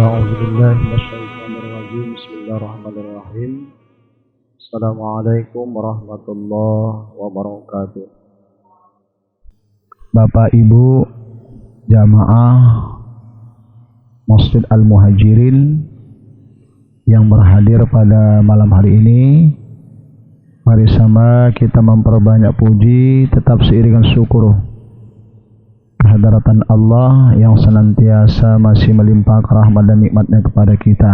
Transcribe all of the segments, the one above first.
أعوذ بالله من الشيطان الرجيم بسم الله الرحمن الرحيم Assalamualaikum warahmatullahi wabarakatuh. Bapak Ibu jamaah Masjid Al-Muhajirin yang berhadir pada malam hari ini, mari sama kita memperbanyak puji tetap seiringan syukur kehadiran Allah yang senantiasa masih melimpahkan rahmat dan nikmatnya kepada kita.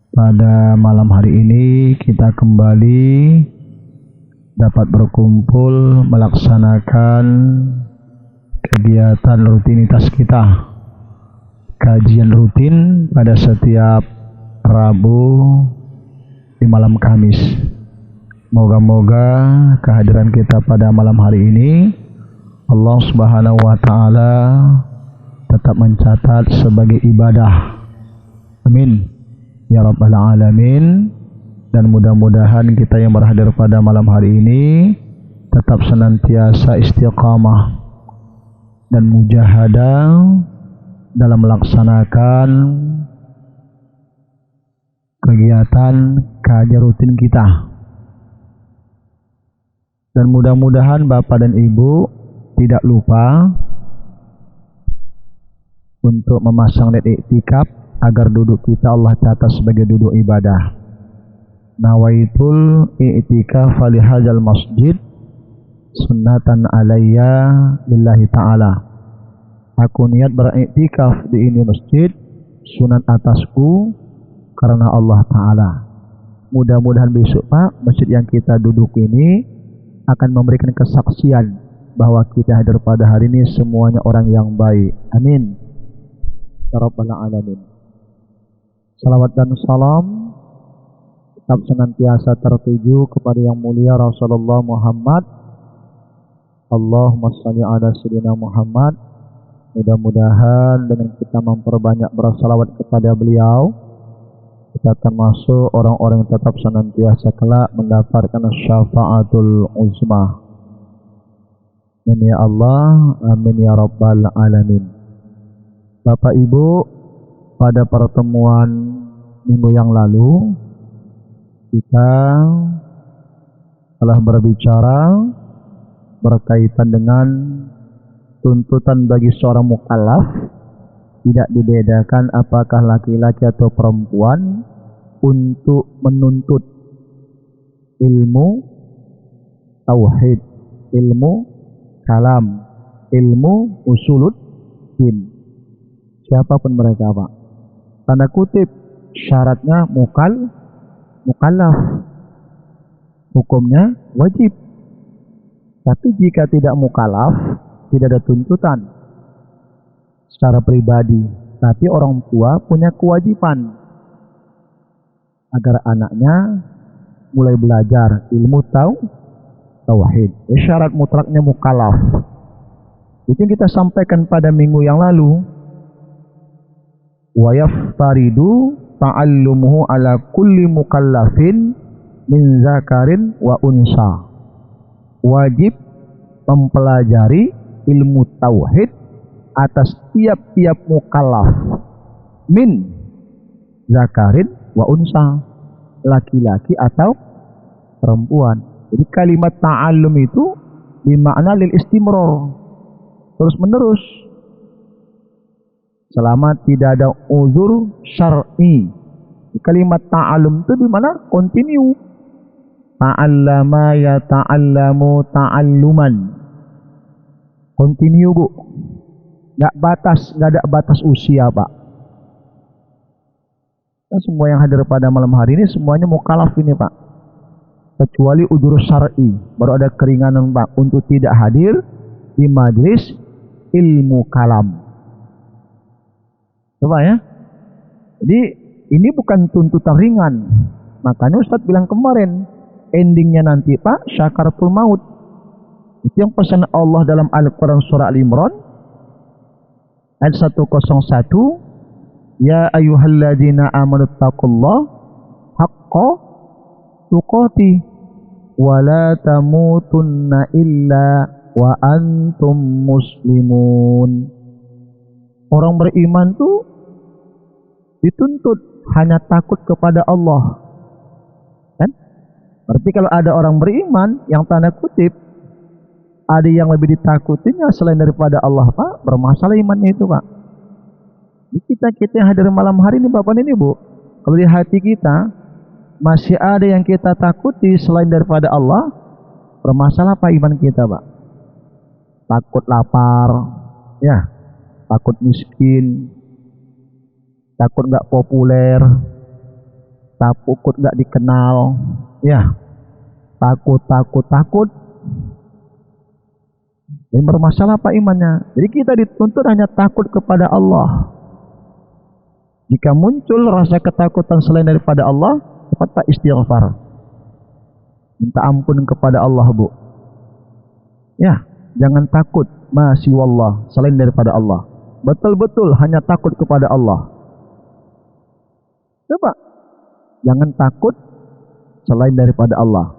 Pada malam hari ini kita kembali dapat berkumpul melaksanakan kegiatan rutinitas kita, kajian rutin pada setiap Rabu di malam Kamis. Moga-moga kehadiran kita pada malam hari ini Allah Subhanahu wa Ta'ala tetap mencatat sebagai ibadah. Amin ya Rabbal Alamin. Dan mudah-mudahan kita yang berhadir pada malam hari ini tetap senantiasa istiqamah dan mujahadah dalam melaksanakan kegiatan kajian rutin kita. Dan mudah-mudahan Bapak dan Ibu tidak lupa untuk memasang niat iktikaf agar duduk kita Allah catat sebagai duduk ibadah. Nawaitul i'tikaf li hadzal masjid sunnatan alayya lillahi ta'ala. Aku niat beriktikaf di ini masjid sunat atasku karena Allah Ta'ala. Mudah-mudahan besok Pak, masjid yang kita duduk ini akan memberikan kesaksian bahwa kita hadir pada hari ini semuanya orang yang baik. Amin ya Rabbal Alamin. Salawat dan salam tetap senantiasa tertuju kepada yang mulia Rasulullah Muhammad. Allahumma shalli ala sayyidina Muhammad. Mudah-mudahan dengan kita memperbanyak bersalawat kepada beliau, kita termasuk orang-orang yang tetap senantiasa kelak mendapatkan syafaatul uzma. Amin ya Allah, amin ya Rabbal Alamin. Bapak Ibu, pada pertemuan minggu yang lalu kita telah berbicara berkaitan dengan tuntutan bagi seorang mukallaf, tidak dibedakan apakah laki-laki atau perempuan, untuk menuntut ilmu tauhid, ilmu kalam, ilmu usuluddin. Siapapun mereka Pak, tanda kutip syaratnya mukallaf, hukumnya wajib. Tapi jika tidak mukallaf, tidak ada tuntutan secara pribadi, tapi orang tua punya kewajiban agar anaknya mulai belajar ilmu tauhid. Syarat mutlaknya mukallaf. Itu yang kita sampaikan pada minggu yang lalu. Wa yaftaridu ta'allumuhu ala kulli mukallafin min zakarin wa unsa. Wajib mempelajari ilmu tauhid atas tiap-tiap mukallaf min zakarin wa unsa, laki-laki atau perempuan. Jadi kalimat ta'allum itu bermakna lil istimrar, terus menerus, selama tidak ada uzur syar'i. Kalimat ta'allum itu bermakna continue. Ta'allama ya ta'allamu ta'alluman, continue Bu, nggak ada batas usia Pak. Nah, semua yang hadir pada malam hari ini semuanya mukallaf ini Pak, kecuali uzur syar'i, baru ada keringanan Pak untuk tidak hadir di majelis ilmu kalam. Coba ya. Jadi ini bukan tuntutan ringan. Makanya Ustadz bilang kemarin, endingnya nanti Pak syakaratul maut. Itu yang pesan Allah dalam Al-Quran surah Al-Imran ayat 101. Ya ayyuhalladzina amanu taqullaha haqqa tuqatih wa la tamutunna illa wa antum muslimun. Orang beriman tuh dituntut hanya takut kepada Allah. Kan? Berarti kalau ada orang beriman yang tanda kutip ada yang lebih ditakutinya selain daripada Allah, Pak, bermasalah imannya itu, Pak. Kita yang hadir malam hari ini, Bapak ini, Bu, kalau di hati kita masih ada yang kita takuti selain daripada Allah, bermasalah Pak iman kita, Pak. Takut lapar, ya, takut miskin, takut nggak populer, takut nggak dikenal, ya, takut. Ini bermasalah Pak imannya. Jadi kita dituntut hanya takut kepada Allah. Jika muncul rasa ketakutan selain daripada Allah, cepat Pak istighfar. Minta ampun kepada Allah, Bu. Ya, jangan takut masih wallah selain daripada Allah. Betul-betul hanya takut kepada Allah. Coba, jangan takut selain daripada Allah.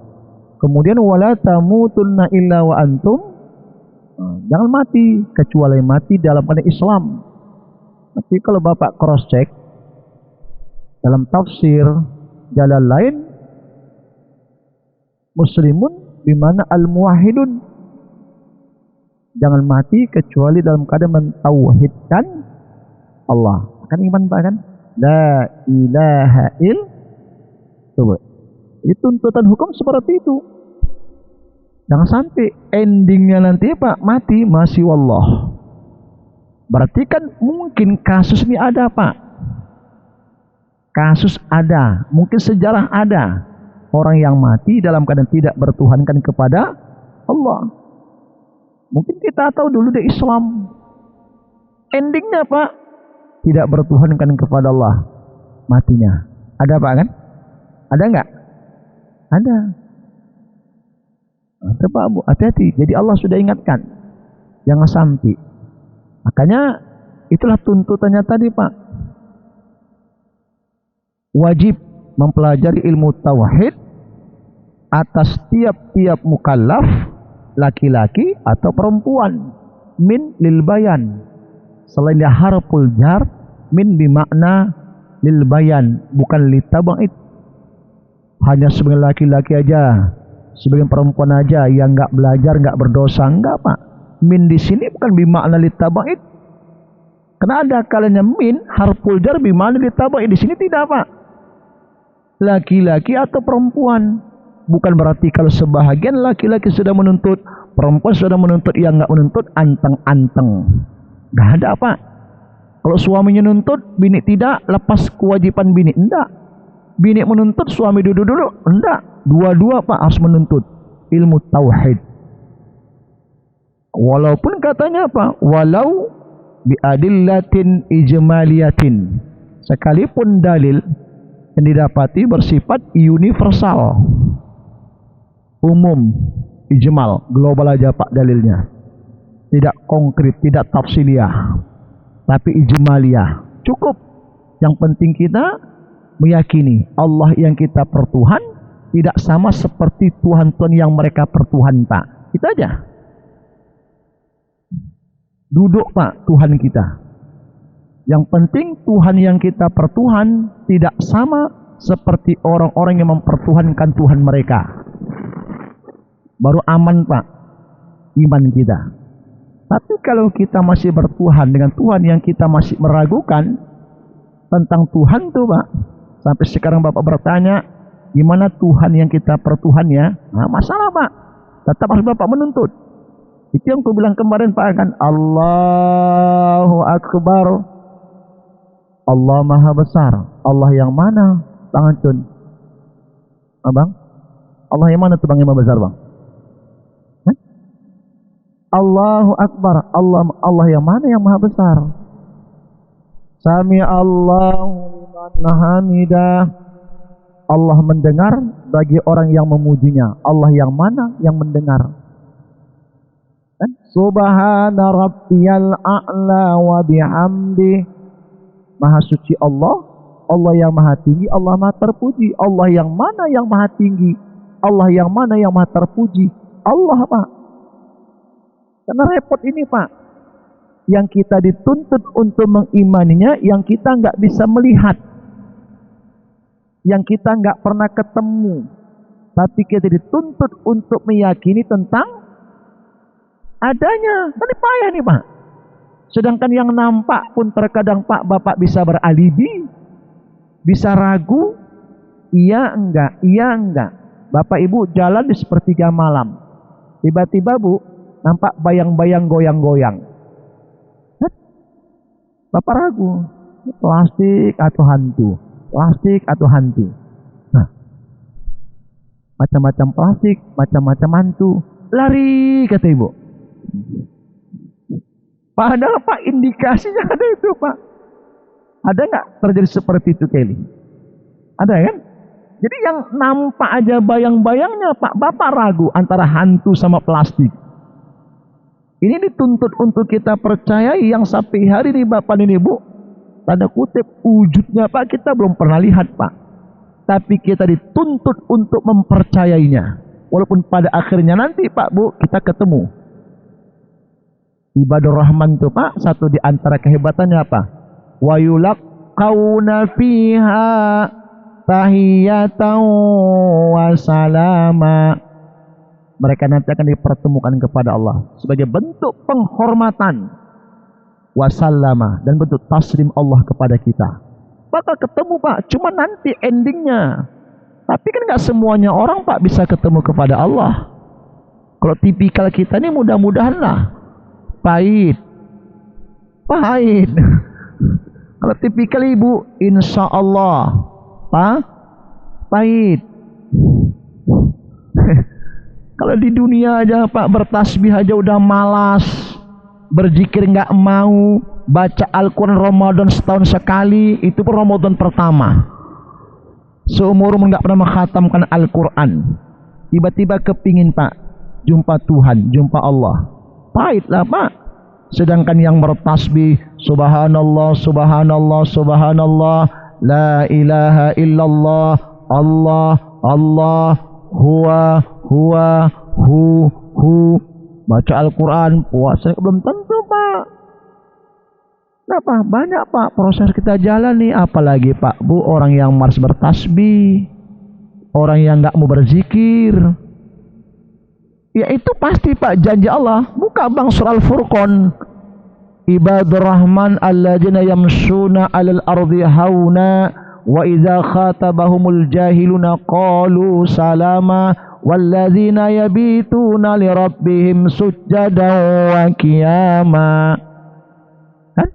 Kemudian wala tamutunna illa wa antum, jangan mati kecuali mati dalam keadaan Islam. Tapi kalau Bapak cross check dalam tafsir jalan lain, muslimun bimana al-muwahhidun, jangan mati kecuali dalam keadaan mentauhidkan Allah. Kan iman Pak kan? La ilaha illallah. Itu tuntutan hukum seperti itu. Jangan sampai endingnya nanti Pak mati masih wallah. Berarti kan mungkin kasus ini ada Pak. Kasus ada, mungkin sejarah ada. Orang yang mati dalam keadaan tidak bertuhankan kepada Allah. Mungkin kita tahu dulu di Islam. Endingnya Pak, tidak bertuhankan kepada Allah. Matinya. Ada Pak kan? Ada enggak? Ada. Coba Bu, hati-hati. Jadi Allah sudah ingatkan. Jangan sampai. Makanya itulah tuntutannya tadi Pak. Wajib mempelajari ilmu tauhid atas tiap-tiap mukallaf, laki-laki atau perempuan. Min lil bayan. Selain dia harful jar, min bimakna lil bayan, bukan litaba'id. Hanya sebagai laki-laki aja, sebagai perempuan aja yang enggak belajar, enggak berdosa, enggak Pak. Min di sini bukan bimakna litaba'id. Karena ada kalanya min harful jar bimakna litaba'id, di sini tidak Pak. Laki-laki atau perempuan. Bukan berarti kalau sebahagian laki-laki sudah menuntut, perempuan sudah menuntut, yang enggak menuntut anteng-anteng. Enggak ada Pak. Kalau suaminya nuntut, bini tidak, lepas kewajiban bini. Enggak. Bini menuntut, suami duduk dulu. Enggak. Dua-dua Pak harus menuntut ilmu tauhid. Walaupun katanya apa? Walau biadillatin ijmaliyatin. Sekalipun dalil yang didapati bersifat universal, umum, ijmal, global aja Pak dalilnya. Tidak konkret, tidak tafsiliyah, tapi ijmaliyah. Cukup. Yang penting kita meyakini Allah yang kita pertuhan tidak sama seperti Tuhan-Tuhan yang mereka pertuhan Pak. Itu aja. Duduk Pak Tuhan kita. Yang penting Tuhan yang kita pertuhan tidak sama seperti orang-orang yang mempertuhankan Tuhan mereka. Baru aman Pak iman kita. Tapi kalau kita masih bertuhan dengan Tuhan yang kita masih meragukan tentang Tuhan tuh Pak, sampai sekarang Bapak bertanya, gimana Tuhan yang kita pertuhannya? Nah, masalah Pak. Tetap harus Bapak menuntut. Itu yang aku bilang kemarin Pak kan, Allahu Akbar. Allah Maha Besar. Allah yang mana? Bang Ancun. Abang? Allah yang mana tuh Bang yang Maha Besar Bang? Hah? Allahu Akbar. Allah yang mana yang Maha Besar? Sami Allahu liman hamidah. Allah mendengar bagi orang yang memujinya. Allah yang mana yang mendengar? Subhana rabbiyal a'la wa bihamdi. Maha suci Allah, Allah yang maha tinggi, Allah maha terpuji. Allah yang mana yang maha tinggi? Allah yang mana yang maha terpuji? Allah Pak. Karena repot ini Pak. yang kita dituntut untuk mengimaninya, yang kita nggak bisa melihat, yang kita nggak pernah ketemu, tapi kita dituntut untuk meyakini tentang adanya. Kan payah nih Pak. Sedangkan yang nampak pun terkadang Pak Bapak bisa beralibi, bisa ragu, iya enggak. Bapak Ibu jalan di sepertiga malam, tiba-tiba Bu nampak bayang-bayang goyang-goyang. Bapak ragu, plastik atau hantu, plastik atau hantu. Nah, macam-macam plastik, macam-macam hantu. Lari, kata ibu. Padahal Pak indikasinya ada itu Pak. Ada nggak terjadi seperti itu Kelly? Ada kan? Jadi yang nampak aja bayang-bayangnya Pak, Bapak ragu antara hantu sama plastik. Ini dituntut untuk kita percayai yang sampai hari ini Bapak dan Ibu, tanda kutip wujudnya Pak kita belum pernah lihat Pak. Tapi kita dituntut untuk mempercayainya. Walaupun pada akhirnya nanti Pak Bu kita ketemu. Ibadur Rahman itu Pak, satu di antara kehebatannya apa? Wa yulaqawna fiha tahiyatan wa salama. Mereka nanti akan dipertemukan kepada Allah sebagai bentuk penghormatan wasallama dan bentuk taslim Allah kepada kita. Bakal ketemu Pak, cuma nanti endingnya. Tapi kan nggak semuanya orang Pak bisa ketemu kepada Allah. Kalau tipikal kita ini mudah-mudahan lah pahit. Kalau tipikal ibu, insya Allah pahit. Kalau di dunia aja Pak bertasbih aja udah malas, berzikir nggak mau, baca Al-Quran Ramadan setahun sekali, itu pun Ramadan pertama. Seumur nggak pernah menghatamkan Al-Quran. Tiba-tiba kepingin Pak jumpa Tuhan, jumpa Allah. Pahit lah Pak. Sedangkan yang bertasbih Subhanallah, Subhanallah, Subhanallah, La ilaha illallah, Allah, Huwa, Hu, baca Al-Quran, puasa belum tentu Pak. Kenapa? Banyak Pak proses kita jalan nih. Apalagi Pak Bu orang yang malas bertasbih, orang yang nggak mau berzikir. Ya itu pasti Pak janji Allah. Buka bang surah Al-Furqan. Ibadur Rahman alladzina yamshuna 'alal ardi hauna wa idza khatabahumul jahiluna qalu salama walladzina yabituna li rabbihim sujjadan wa qiyama. Kan?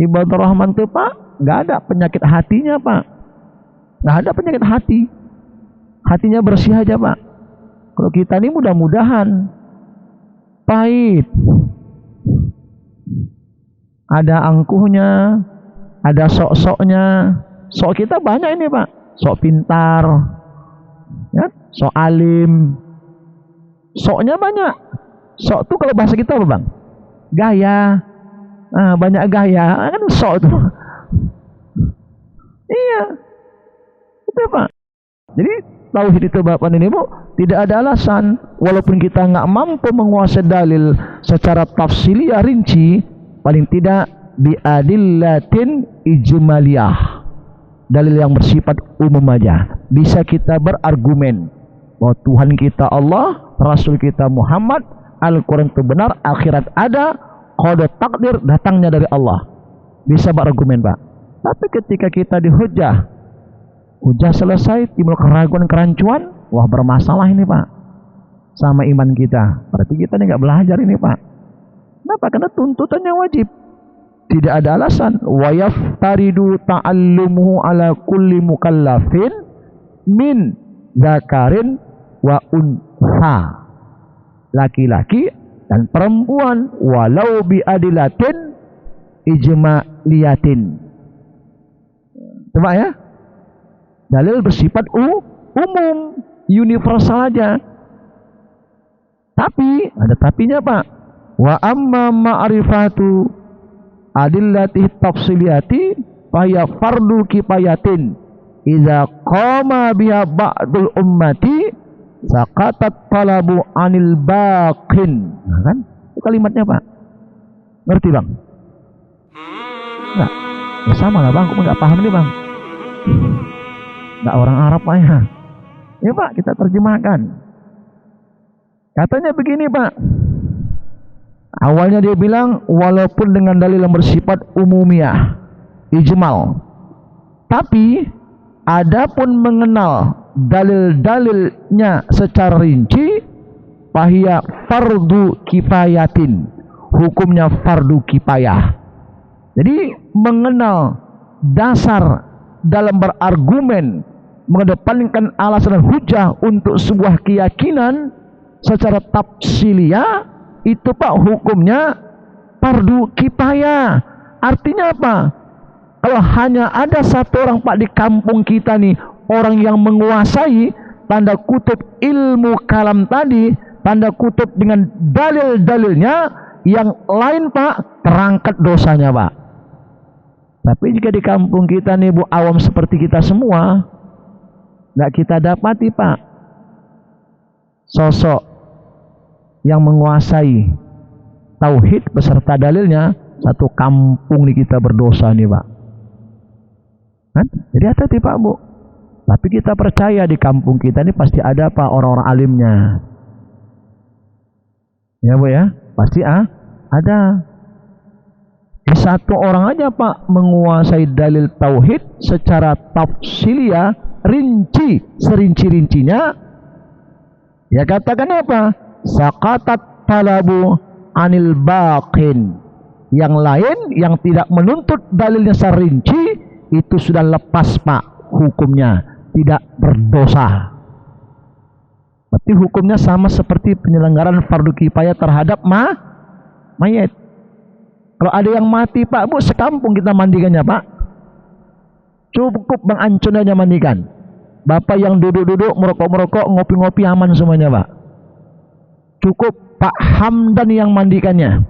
Ibadur Rahman itu Pak nggak ada penyakit hatinya Pak. Nggak ada penyakit hati. Hatinya bersih aja Pak. Kalau kita ini mudah-mudahan pahit. Ada angkuhnya, ada sok-soknya. Sok kita banyak ini Pak. Sok pintar, ya, sok alim. Soknya banyak. Sok itu kalau bahasa kita apa Bang? Gaya. Banyak gaya. Kan sok itu. Iya. Itu Pak. Jadi tauhid itu Bapak dan Ibu tidak ada alasan. Walaupun kita nggak mampu menguasai dalil secara tafsiliyah rinci, paling tidak biadillatin ijmaliyah, dalil yang bersifat umum aja bisa kita berargumen bahwa Tuhan kita Allah, Rasul kita Muhammad, Al-Quran itu benar, akhirat ada, qada takdir datangnya dari Allah, bisa berargumen Pak. Tapi ketika kita dihujah, hujah selesai, timbul keraguan kerancuan, wah bermasalah ini Pak sama iman kita. Berarti kita ini nggak belajar ini Pak. Kenapa? Karena tuntutannya wajib. Tidak ada alasan. Wa yaftaridu ta'allumuhu ala kulli mukallafin min zakarin wa unsa. Laki-laki dan perempuan walau biadilatin ijma'liyatin. Coba ya. Dalil bersifat umum, universal aja. Tapi ada tapinya Pak. Wa amma ma'rifatu adillati tafsiliyati faya fardu kifayatin idza qama biha ba'dul ummati saqatat talabu anil baqin. Nah, kan itu kalimatnya Pak. Ngerti bang? Enggak. Ya sama lah bang, aku nggak paham nih bang. Nggak orang Arab pak ya. Ya pak, kita terjemahkan. Katanya begini pak. Awalnya dia bilang walaupun dengan dalil yang bersifat umumiyah, ijmal. Tapi adapun mengenal dalil-dalilnya secara rinci, fahiya fardu kifayatin. Hukumnya fardu kifayah. Jadi mengenal dasar dalam berargumen, mengedepankan alasan dan hujah untuk sebuah keyakinan secara tafsiliyah, itu pak hukumnya fardu kifayah. Artinya apa? Kalau hanya ada satu orang pak di kampung kita nih, orang yang menguasai tanda kutip ilmu kalam tadi, tanda kutip dengan dalil-dalilnya, yang lain pak terangkat dosanya pak. Tapi jika di kampung kita nih bu, awam seperti kita semua, nggak kita dapati pak sosok yang menguasai tauhid beserta dalilnya, satu kampung nih kita berdosa nih pak. Kan? Jadi hati-hati pak bu. Tapi kita percaya di kampung kita ini pasti ada pak orang-orang alimnya. Ya bu ya, pasti ada. Di satu orang aja pak menguasai dalil tauhid secara tafsiliyah, rinci, serinci-rincinya. Ya katakan apa? Saqatat talabu anil baqin. Yang lain yang tidak menuntut dalilnya secara rinci, itu sudah lepas pak hukumnya, tidak berdosa. Tapi hukumnya sama seperti penyelenggaraan fardu kifayah terhadap mayat. Kalau ada yang mati pak bu, sekampung kita mandikannya pak. Cukup Bang Ancon aja mandikan. Bapak yang duduk-duduk, merokok-merokok, ngopi-ngopi aman semuanya pak. Cukup Pak Hamdan yang mandikannya,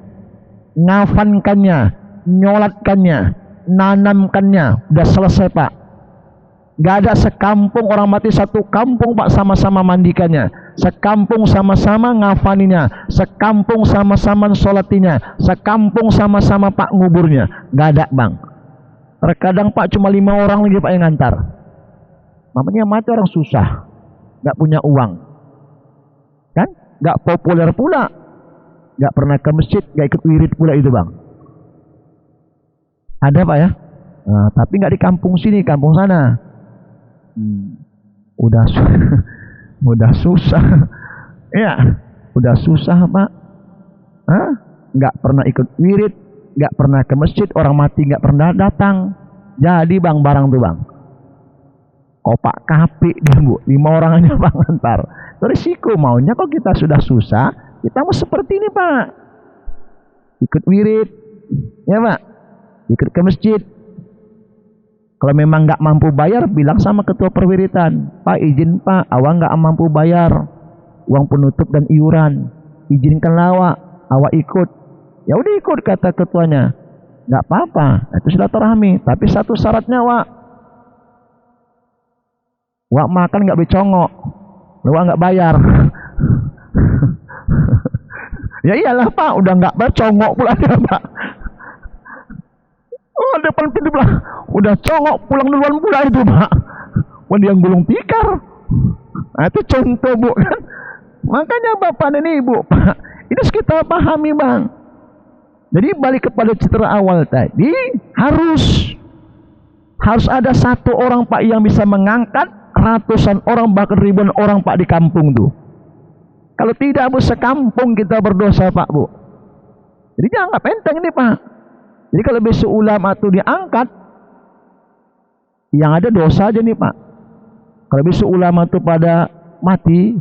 ngafankannya, nyolatkannya, nanamkannya, udah selesai pak. Gak ada sekampung orang mati satu kampung pak sama-sama mandikannya, sekampung sama-sama ngafaninya, sekampung sama-sama sholatinya, sekampung sama-sama pak nguburnya. Gak ada bang. Terkadang pak cuma 5 orang lagi pak yang ngantar. Namanya mati orang susah, gak punya uang, kan? Gak populer pula, gak pernah ke masjid, gak ikut wirid pula itu bang. Ada pak ya. Nah, tapi gak di kampung sini, kampung sana. Udah susah. Ya, udah susah pak. Gak pernah ikut wirid, gak pernah ke masjid, orang mati gak pernah datang. Jadi bang barang tuh bang, kopak kapi dia bu, 5 orang aja bang ntar. Risiko maunya kok kita sudah susah, kita mau seperti ini pak. Ikut wirid, ya pak, ikut ke masjid. Kalau memang nggak mampu bayar, bilang sama ketua perwiritan, pak izin pak, awak nggak mampu bayar uang penutup dan iuran, izinkanlah awak ikut. Ya udah ikut kata ketuanya, nggak apa-apa, itu silaturahmi. Tapi satu syaratnya wak makan nggak becongok, wak nggak bayar. Ya iyalah pak, udah nggak becongok pula dia pak. Oh depan pintu belah, udah congok pulang duluan pula itu pak. Wah dia gulung tikar. Nah itu contoh bu kan. Makanya bapak dan ibu pak, ini kita pahami bang. Jadi balik kepada citra awal tadi, harus ada satu orang pak yang bisa mengangkat ratusan orang bahkan ribuan orang pak di kampung tuh. Kalau tidak bu, sekampung kita berdosa pak bu. Jadi jangan nggak penteng ini pak. Jadi kalau besok ulama itu diangkat, yang ada dosa aja nih pak. Kalau besok ulama itu pada mati,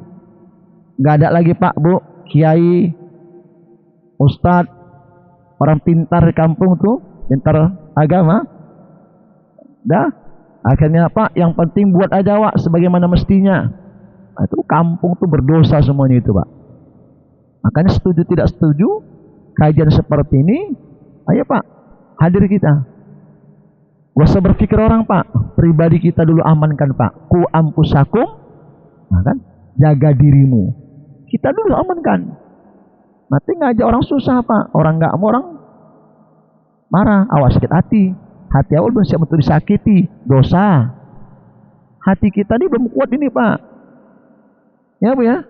nggak ada lagi pak bu, kiai, ustadz, orang pintar di kampung tuh, pintar agama. Dah, akhirnya pak, yang penting buat aja wak sebagaimana mestinya. Nah, itu kampung tuh berdosa semuanya itu pak. Makanya setuju tidak setuju kajian seperti ini, ayo pak, hadir kita. Gak usah berpikir orang pak, pribadi kita dulu amankan pak. Ku ampusakum, nah kan, jaga dirimu. Kita dulu amankan. Nanti ngajak orang susah pak, orang nggak mau, orang marah, awas sakit hati. Hati awal belum siap untuk disakiti, dosa. Hati kita ini belum kuat ini Pak. Ya Bu ya.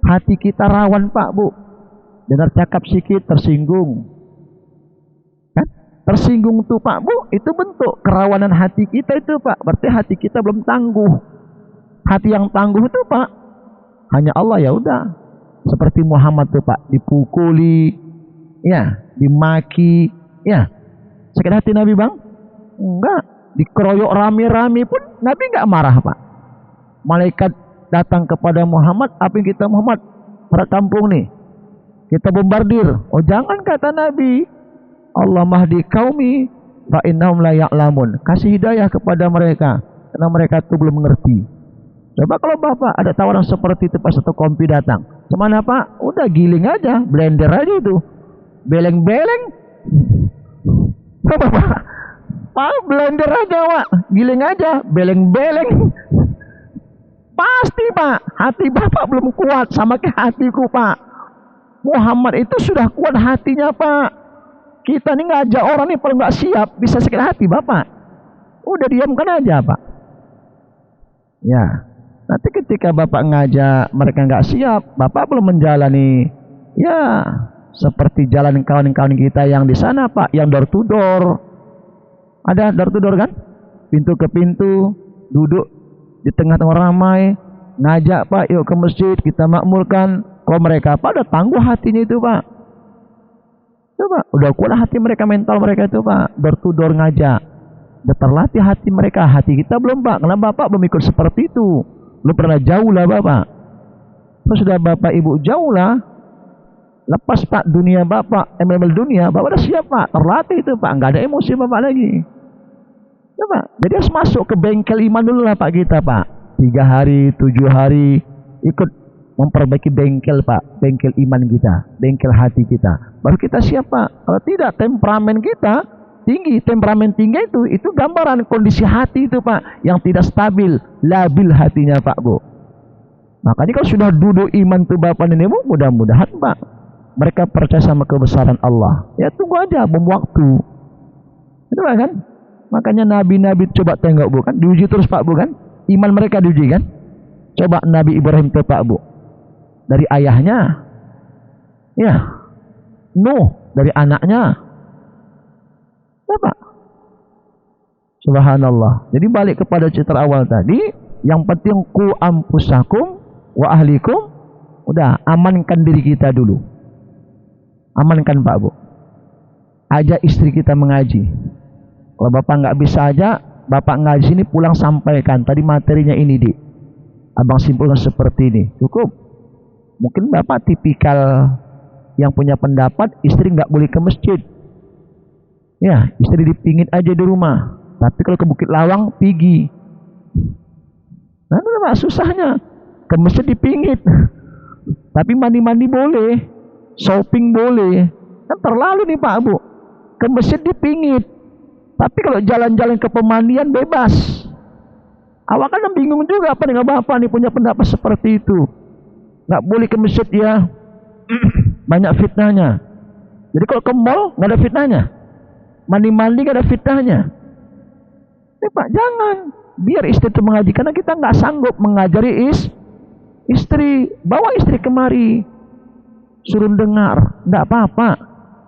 Hati kita rawan Pak Bu. Dengar cakap sikit tersinggung. Kan? Tersinggung tuh Pak Bu, itu bentuk kerawanan hati kita itu Pak. Berarti hati kita belum tangguh. Hati yang tangguh itu Pak, hanya Allah ya udah. Seperti Muhammad tuh Pak, dipukuli, ya, dimaki, ya. Sakit hati Nabi Bang? Enggak. Dikeroyok rame-rame pun Nabi enggak marah Pak. Malaikat datang kepada Muhammad, apa yang kita Muhammad? Para kampung nih, kita bombardir. Oh jangan kata Nabi. Allah mahdi qaumi fa innahum la ya'lamun. Kasih hidayah kepada mereka karena mereka itu belum mengerti. Coba kalau Bapak ada tawaran seperti itu pas satu kompi datang. Cuman Pak? Udah giling aja, blender aja itu. Beleng-beleng. Apa Pak? Pak blender aja Pak, giling aja, beleng-beleng. Pasti Pak, hati Bapak belum kuat sama kayak hatiku Pak. Muhammad itu sudah kuat hatinya Pak. Kita nih ngajak orang nih kalau nggak siap bisa sakit hati Bapak. Udah diamkan aja Pak. Ya, nanti ketika Bapak ngajak mereka nggak siap, Bapak belum menjalani. Ya, seperti jalan kawan-kawan kita yang di sana Pak, yang door to door. Ada door to door kan? Pintu ke pintu, duduk di tengah-tengah ramai, ngajak Pak, yuk ke masjid, kita makmurkan. Kalau mereka pada tangguh hatinya itu Pak. Coba, udah kuat hati mereka, mental mereka itu Pak. Door to door ngajak. Udah terlatih hati mereka, hati kita belum Pak. Karena Bapak belum ikut seperti itu. Lu pernah jauh lah Bapak. Terus sudah Bapak Ibu jauh lah. Lepas Pak dunia Bapak, MML dunia, Bapak udah siap Pak. Terlatih itu Pak, nggak ada emosi Bapak lagi. Coba, jadi harus masuk ke bengkel iman dulu lah Pak kita Pak. 3 hari, 7 hari ikut memperbaiki bengkel Pak, bengkel iman kita, bengkel hati kita. Baru kita siap Pak. Kalau tidak, temperamen kita tinggi, temperamen tinggi itu gambaran kondisi hati itu Pak, yang tidak stabil, labil hatinya Pak Bu. Makanya kalau sudah duduk iman tuh Bapak dan Ibu, mudah-mudahan Pak mereka percaya sama kebesaran Allah. Ya tunggu aja, bom waktu. Itu kan? Makanya nabi-nabi coba tengok Bu kan, diuji terus Pak Bu kan, iman mereka diuji kan. Coba Nabi Ibrahim tuh Pak Bu, dari ayahnya, ya, Nuh dari anaknya, ya Pak. Subhanallah. Jadi balik kepada cerita awal tadi, yang penting ku ampusakum wa ahlikum, udah amankan diri kita dulu, amankan Pak Bu. Ajak istri kita mengaji. Kalau Bapak nggak bisa aja, Bapak ngaji sini pulang sampaikan tadi materinya ini Dik, Abang simpulkan seperti ini, cukup. Mungkin Bapak tipikal yang punya pendapat istri nggak boleh ke masjid. Ya, istri dipingit aja di rumah. Tapi kalau ke Bukit Lawang pergi. Nah, itu Pak susahnya. Ke masjid dipingit. Tapi mandi-mandi boleh, shopping boleh. Kan terlalu nih Pak Bu. Ke masjid dipingit. Tapi kalau jalan-jalan ke pemandian bebas. Awak kan bingung juga apa dengan Bapak nih punya pendapat seperti itu. Nggak boleh ke masjid ya. Banyak fitnahnya. Jadi kalau ke mall nggak ada fitnahnya. Mandi-mandi nggak ada fitnahnya. Pak jangan. Biar istri itu mengaji. Karena kita nggak sanggup mengajari istri. Bawa istri kemari. Suruh dengar. Nggak apa-apa.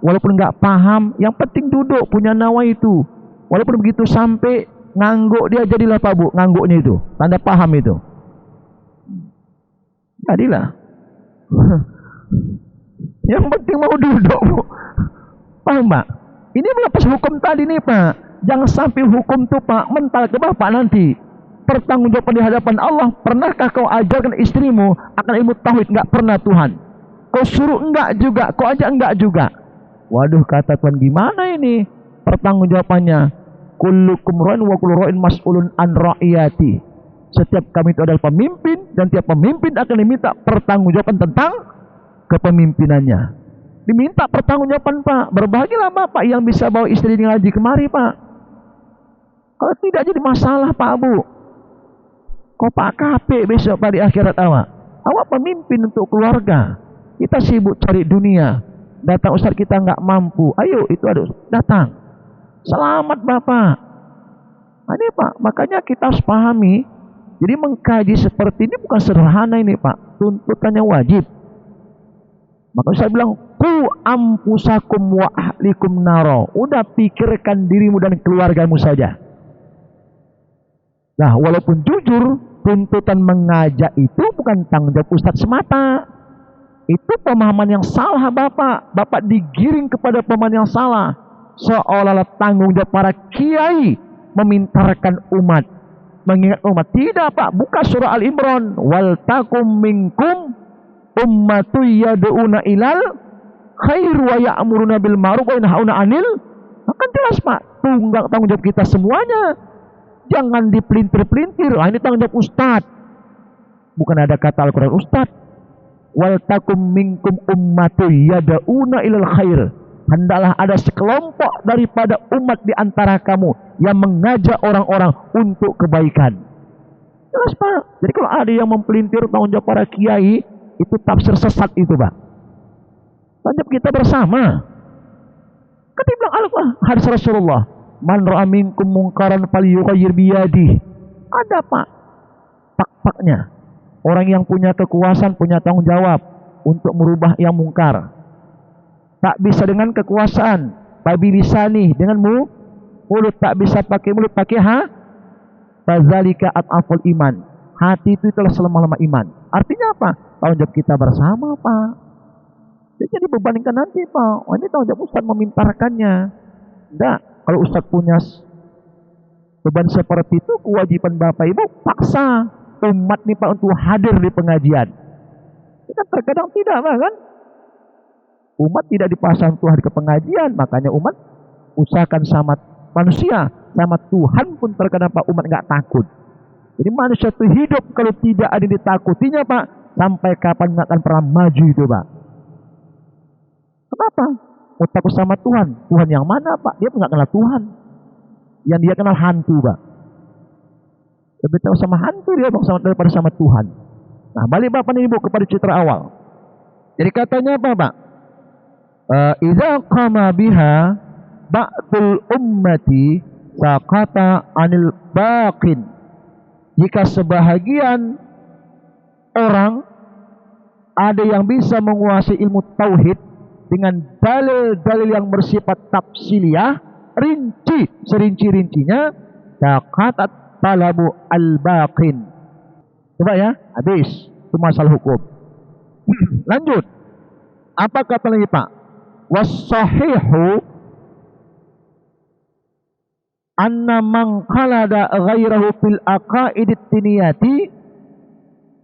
Walaupun nggak paham. Yang penting duduk punya nawa itu. Walaupun begitu sampai ngangguk dia jadilah Pak Bu. Ngangguknya itu. Tanda paham itu. Jadilah. Yang penting mau duduk Bu. Paham Pak? Ini melepas hukum tadi nih Pak. Jangan sampai hukum itu Pak mental ke Bapak nanti. Pertanggungjawaban di hadapan Allah. Pernahkah kau ajarkan istrimu akan ilmu tauhid? Enggak pernah Tuhan. Kau suruh enggak juga. Kau ajak enggak juga. Waduh kata Tuhan gimana ini pertanggungjawabannya? Kullukum ra'in wa kullu ra'in mas'ulun an ra'iyati. Setiap kami itu adalah pemimpin dan tiap pemimpin akan diminta pertanggungjawaban tentang kepemimpinannya. Diminta pertanggungjawaban Pak. Berbahagialah Bapak yang bisa bawa istri ngaji kemari Pak. Kalau tidak jadi masalah Pak Bu. Kau Pak KP besok Pak di akhirat awak. Awak pemimpin untuk keluarga. Kita sibuk cari dunia. datang ustaz kita nggak mampu, ayo itu ada datang. Selamat Bapak. Nah, ini Pak, makanya kita harus pahami. Jadi mengkaji seperti ini bukan sederhana ini Pak, tuntutannya wajib. Maka saya bilang, ku ampusakum wa ahlikum naro. Udah pikirkan dirimu dan keluargamu saja. Nah, walaupun jujur, tuntutan mengajak itu bukan tanggung jawab ustadz semata. Itu pemahaman yang salah Bapak. Bapak digiring kepada pemahaman yang salah. Seolah-olah tanggung jawab para kiai memintarkan umat, mengingat umat. Tidak Pak, buka surah Al-Imran. Wal takum minkum ummatu yad'una ilal khair wa ya'muruna bil ma'ruf wa yanhauna 'anil. Akan jelas Pak, tanggung jawab kita semuanya. Jangan dipelintir-pelintir. Ah, ini tanggung jawab ustaz. Bukan ada kata Al-Quran ustaz. Wal takum minkum ummatu yad'una ilal khair. Hendaklah ada sekelompok daripada umat di antara kamu yang mengajak orang-orang untuk kebaikan. Jelas Pak. Jadi kalau ada yang mempelintir tanggung jawab para kiai, itu tafsir sesat itu Pak. Tanggung jawab kita bersama. Kan dia bilang hadis Rasulullah, man ra'a minkum mungkaran falyughayyir biyadihi. Ada Pak, pak-paknya. Orang yang punya kekuasaan, punya tanggung jawab untuk merubah yang mungkar. Tak bisa dengan kekuasaan, babilisani dengan mulut, tak bisa pakai mulut, pakai fadzalika at'aful iman. Hati itu telah selemah-lemah iman. Artinya apa? Tanggung jawab kita bersama Pak. Jadi bebankan nanti Pak. Oh, ini tanggung jawab ustaz memintarkannya. Enggak. Kalau ustaz punya beban seperti itu, kewajiban Bapak Ibu paksa umat nih Pak untuk hadir di pengajian. Kita terkadang tidak Pak kan? Umat tidak dipasang Tuhan ke pengajian, makanya umat usahakan sama manusia, sama Tuhan pun terkadang Pak umat nggak takut. Jadi manusia itu hidup kalau tidak ada ditakutinya Pak, sampai kapan nggak akan pernah maju itu Pak. Kenapa? Mau takut sama Tuhan? Tuhan yang mana Pak? Dia nggak kenal Tuhan. Yang dia kenal hantu Pak. Lebih tahu sama hantu dia Bang daripada sama Tuhan. Nah balik Bapak dan Ibu kepada citra awal. Jadi katanya apa Pak? Idza qama biha ba'dul ummati saqata 'anil baqin. Jika sebahagian orang ada yang bisa menguasai ilmu tauhid dengan dalil-dalil yang bersifat tafsiliyah, rinci serinci-rincinya, saqatat talabu al-baqin. Coba ya, habis itu masalah hukum. Lanjut. Apa kata lagi Pak? Was-sahihu anna man qalada ghairahu fil aqaidit tiniyati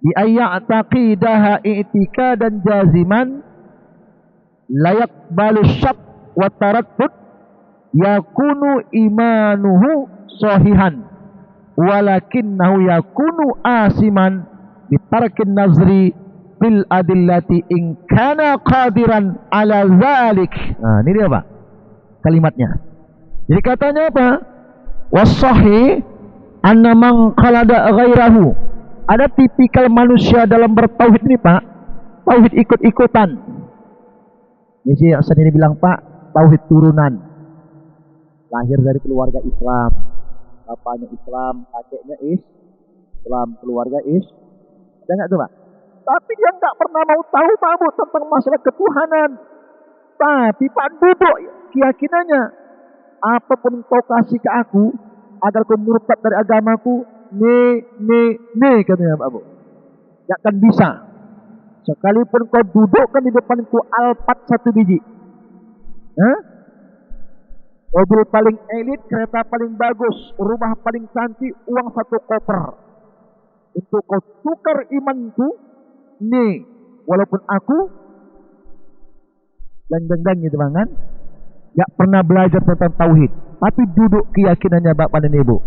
bi ayya'taqidaha i'tikadan jaziman layak balu syak wa taraddud yakunu imanuhu sahihan walakinnahu yakunu asiman bitarkin nazri bil adillati in kana qadiran ala zalik. Nah, ini dia Pak kalimatnya. Jadi katanya apa? Wasahi anna man qalada ghairahu. Ada tipikal manusia dalam bertauhid ini Pak, tauhid ikut-ikutan. Jadi sendiri bilang Pak, tauhid turunan. Lahir dari keluarga Islam. Bapaknya Islam, kakeknya Islam, keluarga Ada enggak tuh Pak? Tapi dia nggak pernah mau tahu Pak Bu tentang masalah ketuhanan. Tapi Pak duduk keyakinannya. Apapun kau kasih ke aku agar kau murtad dari agamaku, katanya Pak Bu. Nggak akan bisa. Sekalipun kau dudukkan di depanku Alphard 1 biji, mobil paling elit, kereta paling bagus, rumah paling cantik, uang 1 koper, untuk kau tukar imanku. Nih, walaupun aku dan gitu Bang kan, gak pernah belajar tentang tauhid, tapi duduk keyakinannya Bapak dan Ibu.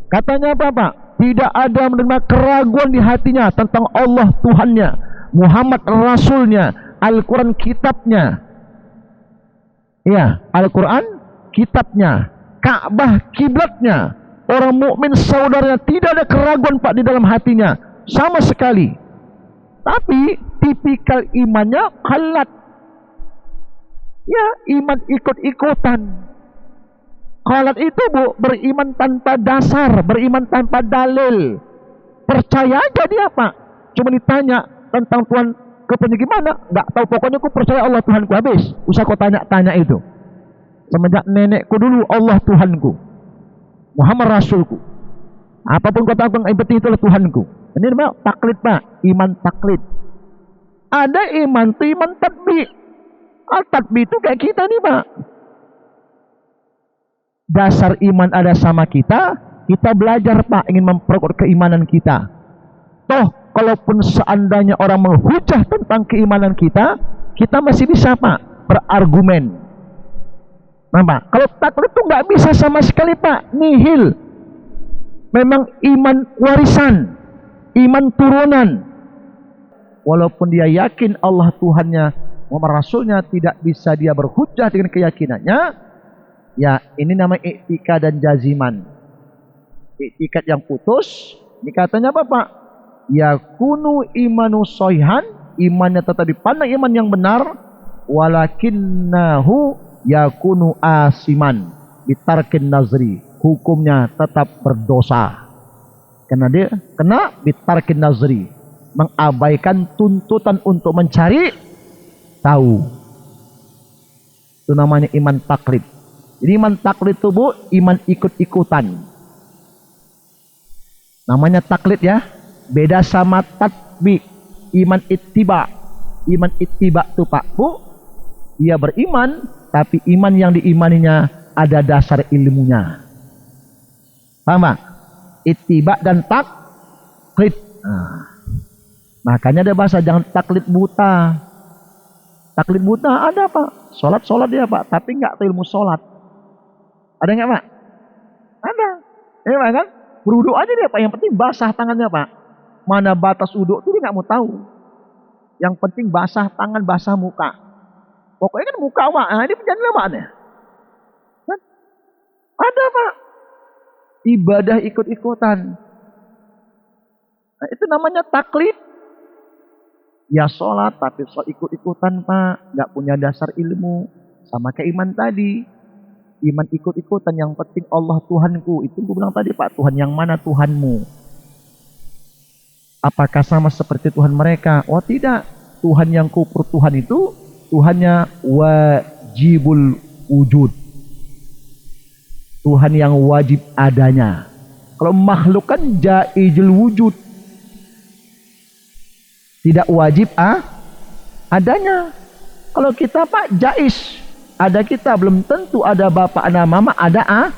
Katanya apa Pak? Tidak ada menerima keraguan di hatinya tentang Allah Tuhannya, Muhammad Rasulnya, Al-Quran kitabnya. Ya, Al-Quran kitabnya, Ka'bah kiblatnya, orang mukmin saudaranya. Tidak ada keraguan Pak di dalam hatinya sama sekali. Tapi tipikal imannya kalat. Ya, iman ikut-ikutan. Kholat itu bu, beriman tanpa dasar, beriman tanpa dalil. Percaya aja dia pak. Cuma ditanya tentang Tuhan kepunya gimana, nggak tahu, pokoknya aku percaya Allah Tuhanku, habis. Usah kau tanya-tanya itu. Semenjak nenekku dulu Allah Tuhanku, Muhammad Rasulku. Apapun kau tahu, yang penting itulah Tuhanku. Ini namanya taklid pak, iman taklid. Ada iman itu iman tatbi. Tatbi itu kayak kita nih pak. Dasar iman ada sama kita, kita belajar pak, ingin memperkuat keimanan kita. Toh, kalaupun seandainya orang menghujah tentang keimanan kita, kita masih bisa pak, berargumen. Nah pak, kalau taklid itu nggak bisa sama sekali pak, nihil. Memang iman warisan, iman turunan. Walaupun dia yakin Allah Tuhannya, Muhammad Rasulnya, tidak bisa dia berhujah dengan keyakinannya. Ya, ini namanya i'tikad dan jaziman. I'tikad yang putus, ini katanya apa pak? Yakunu imanu soihan, imannya tetap dipandang iman yang benar, walakinnahu yakunu asiman bitarkin nazri, hukumnya tetap berdosa karena dia kena bitarkin nazri, mengabaikan tuntutan untuk mencari tahu. Itu namanya iman taklid. Jadi iman taklid itu bu, iman ikut-ikutan. Namanya taklid ya, beda sama tatbi. Iman ittiba. Iman ittiba itu pak bu, dia beriman, tapi iman yang diimaninya ada dasar ilmunya. Paham pak? Ittiba dan taklid. Makanya ada bahasa jangan taklid buta. Taklid buta ada pak, sholat dia pak, tapi nggak tahu ilmu sholat. Ada nggak pak? Ada. Ya pak kan? Berwudu aja dia pak, yang penting basah tangannya pak. Mana batas wudu itu dia nggak mau tahu. Yang penting basah tangan, basah muka. Pokoknya kan muka pak, ini penjelasan pak. Kan? Ada pak. Ibadah ikut-ikutan. Nah, itu namanya taklid. Ya sholat, tapi sholat ikut-ikutan pak, nggak punya dasar ilmu. Sama kayak iman tadi. Iman ikut-ikutan, yang penting Allah Tuhanku. Itu gue bilang tadi pak, Tuhan yang mana Tuhanmu? Apakah sama seperti Tuhan mereka? Oh tidak. Tuhan yang kufur Tuhan itu Tuhannya wajibul wujud. Tuhan yang wajib adanya. Kalau makhluk kan jaizul wujud, tidak wajib adanya. Kalau kita pak jaiz, ada kita, belum tentu ada bapak, ada mama, ada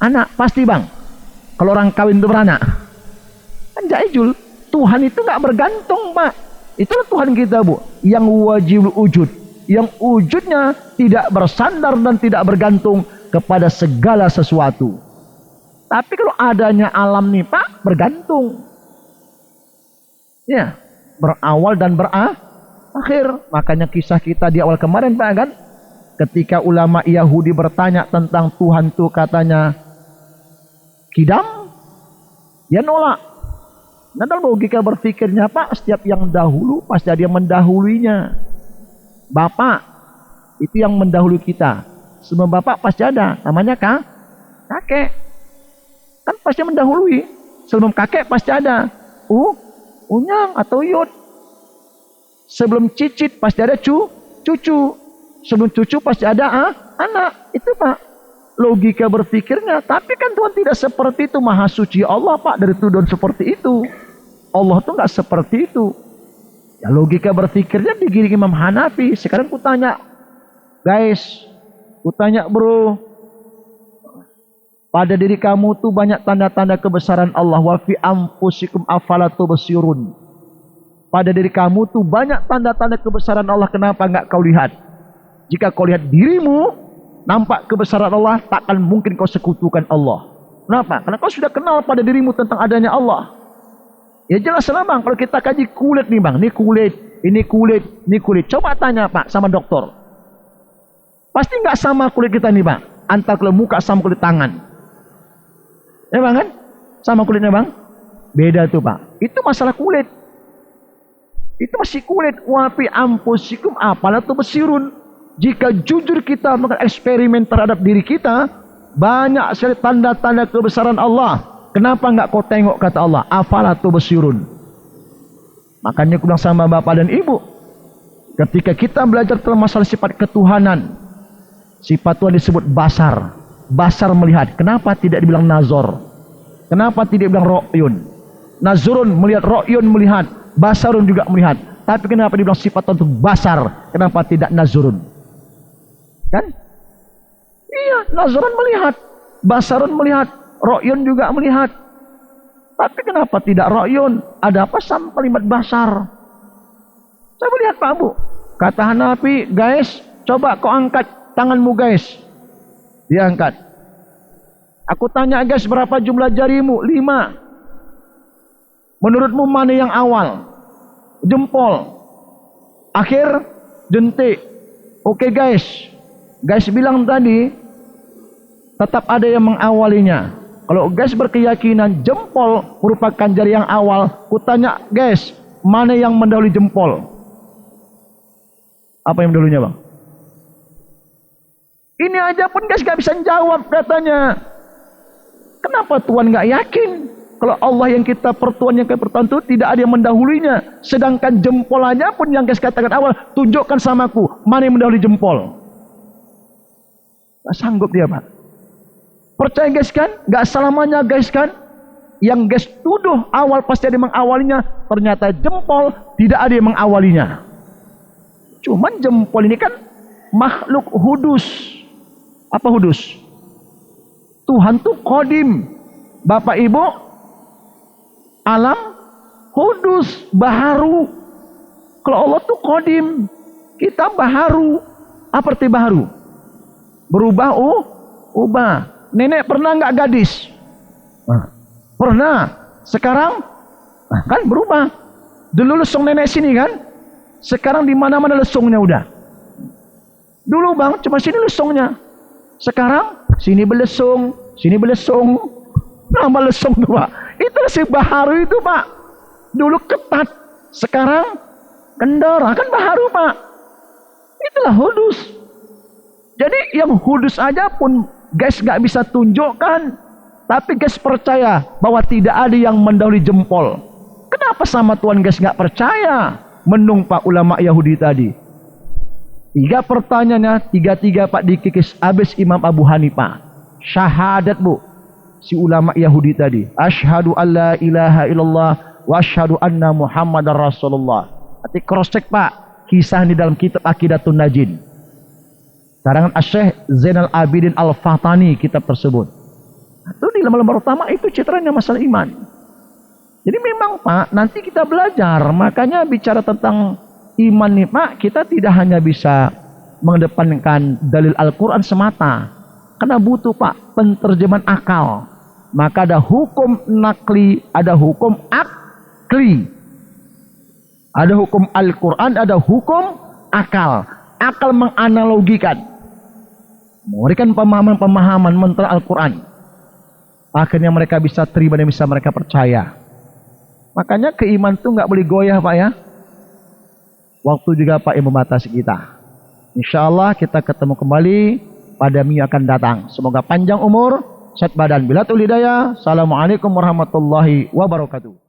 anak. Pasti bang, kalau orang kawin itu beranak kan jaizul. Tuhan itu nggak bergantung pak. Itulah Tuhan kita bu, yang wajib wujud, yang wujudnya tidak bersandar dan tidak bergantung kepada segala sesuatu. Tapi kalau adanya alam nih pak, bergantung. Ya, berawal dan berakhir. Makanya kisah kita di awal kemarin pak kan, ketika ulama Yahudi bertanya tentang Tuhan tuh, katanya kidam, dia nolak. Nah, dalam logika berpikirnya pak, setiap yang dahulu pasti ada yang mendahuluinya. Bapak itu yang mendahului kita. Sebelum bapak pasti ada, namanya kakek. Kan pasti mendahului. Sebelum kakek pasti ada unyang atau yud. Sebelum cicit pasti ada cucu. Sebelum cucu pasti ada anak. Itu pak, logika berpikirnya. Tapi kan Tuhan tidak seperti itu. Maha suci Allah pak dari tuduhan seperti itu. Allah tuh nggak seperti itu. Ya logika berpikirnya digiring Imam Hanafi. Sekarang ku tanya, guys, ku tanya bro, pada diri kamu tuh banyak tanda-tanda kebesaran Allah. Wa fi anfusikum afala tubsirun. Pada diri kamu tuh banyak tanda-tanda kebesaran Allah. Kenapa nggak kau lihat? Jika kau lihat dirimu nampak kebesaran Allah, takkan mungkin kau sekutukan Allah. Kenapa? Karena kau sudah kenal pada dirimu tentang adanya Allah. Ya jelas lah bang, kalau kita kaji kulit nih bang, ini kulit, ini kulit, ini kulit. Coba tanya pak sama dokter, pasti nggak sama kulit kita nih bang, antara kulit muka sama kulit tangan. Ya bang kan? Sama kulitnya bang? Beda tuh pak. Itu masalah kulit. Itu masih kulit. Wafi ampusikum apalah tuh besirun. jika jujur kita melakukan eksperimen terhadap diri kita, banyak sekali tanda-tanda kebesaran Allah. Kenapa enggak kau tengok, kata Allah, afala tubsirun. Makanya aku bilang sama bapak dan ibu, ketika kita belajar tentang masalah sifat ketuhanan, sifat Tuhan disebut basar. Basar melihat. Kenapa tidak dibilang nazar? Kenapa tidak dibilang ro'yun? Nazrun melihat, ro'yun melihat, basarun juga melihat. Tapi kenapa dibilang sifat Tuhan itu basar? Kenapa tidak nazrun? Kan? Iya, nazrun melihat, basarun melihat, ro'yun juga melihat. Tapi kenapa tidak ro'yun? Ada apa sama kalimat basar? Saya melihat Pak Bu. Kata Hanafi, guys, coba kau angkat tanganmu guys. Dia angkat. Aku tanya guys, berapa jumlah jarimu? 5. Menurutmu mana yang awal? Jempol, akhir, jentik. Oke guys. Guys bilang tadi, tetap ada yang mengawalinya. Kalau guys berkeyakinan jempol merupakan jari yang awal, ku tanya guys, mana yang mendahului jempol? Apa yang mendahulunya bang? Ini aja pun guys gak bisa jawab katanya. Kenapa Tuhan gak yakin? Kalau Allah yang kita pertuan, yang kita pertuan itu tidak ada yang mendahulunya. Sedangkan jempol aja pun yang guys katakan awal, tunjukkan samaku mana yang mendahului jempol. Gak sanggup dia Pak. Percaya guys kan? Gak selamanya guys kan? Yang guys tuduh awal pasti ada yang mengawalinya. Ternyata jempol tidak ada yang mengawalinya. Cuman jempol ini kan makhluk hudus. Apa hudus? Tuhan tuh kodim. Bapak Ibu, alam hudus, baharu. Kalau Allah tuh kodim, kita baharu. Apa arti baharu? Berubah, ubah. Nenek pernah nggak gadis? Pernah. Sekarang kan berubah. Dulu lesung nenek sini kan? Sekarang di mana-mana lesungnya udah. Dulu bang, cuma sini lesungnya. Sekarang sini belesung, sini belesung. Nama lesung tuh Pak. Itulah si baharu itu Pak. Dulu ketat, sekarang kendor. Kan baharu Pak. Itulah hudus. Jadi yang hudus aja pun guys gak bisa tunjukkan. Tapi guys percaya bahwa tidak ada yang mendahului jempol. Kenapa sama Tuhan guys gak percaya? Menungpak ulama Yahudi tadi. 3 pertanyaannya, 3 Pak dikikis habis Imam Abu Hanifah. Syahadat Bu. Si ulama Yahudi tadi. Asyhadu an la ilaha illallah wa asyhadu anna Muhammadar Rasulullah. Nanti cross check Pak. Kisah ini dalam kitab Aqidatun Najin. Karangan Asy-Syaikh Zainal Abidin Al-Fatani kitab tersebut. Itu di lembar-lembar utama itu citranya masalah iman. Jadi memang Pak, nanti kita belajar. Makanya bicara tentang iman nih Pak, kita tidak hanya bisa mengedepankan dalil Al-Quran semata. Karena butuh Pak penterjemahan akal. Maka ada hukum nakli, ada hukum akli. Ada hukum Al-Quran, ada hukum akal. Akal menganalogikan. Memberikan pemahaman-pemahaman mentera Al-Quran. Akhirnya mereka bisa terima dan bisa mereka percaya. Makanya keimanan itu nggak boleh goyah Pak ya. Waktu juga Pak yang membatasi kita. Insya Allah kita ketemu kembali pada minggu akan datang. Semoga panjang umur, sehat badan. Billahi hidayah. Assalamualaikum warahmatullahi wabarakatuh.